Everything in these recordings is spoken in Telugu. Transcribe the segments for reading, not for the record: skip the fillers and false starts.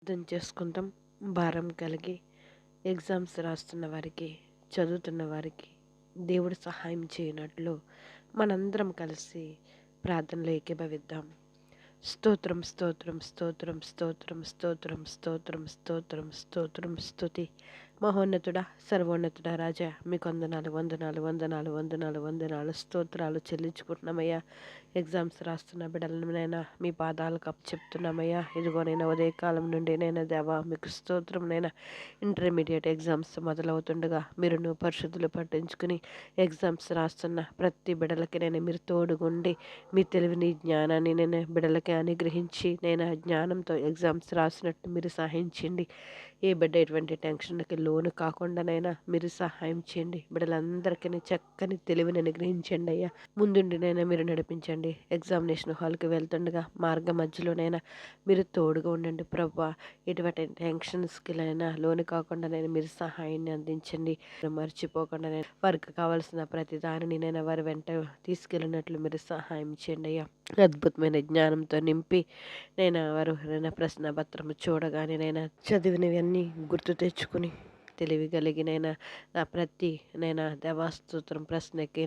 అర్థం చేసుకుంటాం. భారం కలిగి ఎగ్జామ్స్ రాస్తున్న వారికి, చదువుతున్న వారికి దేవుడు సహాయం చేయనట్లు మనందరం కలిసి ప్రార్థనలో ఏకీభవిద్దాం. స్తోత్రం స్తోత్రం స్తోత్రం స్తోత్రం స్తోత్రం స్తోత్రం స్తోత్రం స్తోత్రం స్తుతి. మహోన్నతుడా, సర్వోన్నతుడా, రాజా, మీకు వందనాలు వందనాలు వందనాలు వందనాలు వందనాలు స్తోత్రాలు చెల్లించుకుంటున్నామయ్యా. ఎగ్జామ్స్ రాస్తున్న బిడ్డలనైనా మీ పాదాలకు చెప్తున్నామయ్యా. ఇదిగోనైనా ఉదయకాలం నుండి నైనా దేవా మీకు స్తోత్రం. నైనా ఇంటర్మీడియట్ ఎగ్జామ్స్ మొదలవుతుండగా మీరును పరిశుద్ధులు పట్టించుకుని ఎగ్జామ్స్ రాస్తున్న ప్రతి బిడ్డలకి నేను మీరు తోడుగుండి మీ తెలివిని జ్ఞానాన్ని నేను బిడ్డలకి అనుగ్రహించి నేను జ్ఞానంతో ఎగ్జామ్స్ రాసినట్టు మీరు సహాయించండి. ఏ బిడ్డ ఎటువంటి టెన్షన్కి లోను కాకుండానైనా మీరు సహాయం చేయండి. బిడ్డలందరికీ చక్కని తెలివిని అనుగ్రహించండి అయ్యా. ముందుండినైనా మీరు నడిపించండి. ఎగ్జామినేషన్ హాల్కి వెళ్తుండగా మార్గ మధ్యలోనైనా మీరు తోడుగా ఉండండి ప్రభా. ఎటువంటి టెన్షన్స్కి లోను కాకుండానైనా మీరు సహాయాన్ని అందించండి. మర్చిపోకుండా వారికి కావాల్సిన ప్రతి దానిని నేను వారి వెంట తీసుకెళ్ళినట్లు మీరు సహాయం చేయండి అయ్యా. అద్భుతమైన జ్ఞానంతో నింపి వారు ప్రశ్న పత్రము చూడగానే చదివినవన్నీ గుర్తు తెచ్చుకుని తెలివి కలిగినైనా నా ప్రతి దేవాస్తోత్రం ప్రశ్నకి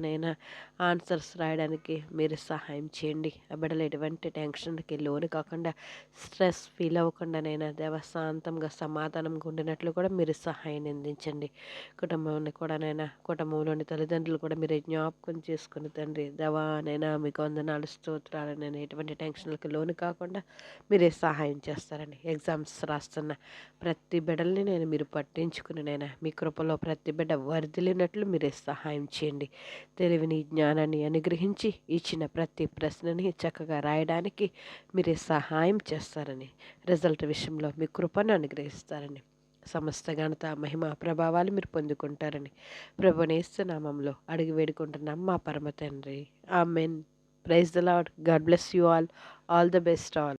ఆన్సర్స్ రాయడానికి మీరు సహాయం చేయండి. ఆ బిడ్డలు ఎటువంటి టెన్షన్కి లోను కాకుండా స్ట్రెస్ ఫీల్ అవ్వకుండా దేవశాంతంగా సమాధానంగా ఉండినట్లు కూడా మీరు సహాయాన్ని అందించండి. కుటుంబాన్ని కూడా కుటుంబంలోని తల్లిదండ్రులు కూడా మీరు జ్ఞాపకం చేసుకుని తండ్రి దేవానైనా మీకు వందనాలు స్తోత్రాలు. ఎటువంటి టెన్షన్లకు లోను కాకుండా మీరే సహాయం చేస్తారండి. ఎగ్జామ్స్ రాస్తున్న ప్రతి బిడ్డల్ని మీరు పట్టించుకుని మీ కృపలో ప్రతి బిడ్డ వర్ధిల్లినట్లు మీరే సహాయం చేయండి. తెలివిని జ్ఞానాన్ని అనుగ్రహించి ఇచ్చిన ప్రతి ప్రశ్నని చక్కగా రాయడానికి మీరే సహాయం చేస్తారని, రిజల్ట్ విషయంలో మీ కృపను అనుగ్రహిస్తారని, సమస్త ఘనత మహిమ ప్రభావాలు మీరు పొందుకుంటారని ప్రభునేస్తు నామంలో అడిగి వేడుకుంటున్నాం మా పరమ తండ్రి. Amen. Praise the Lord. God bless you all. All the best all.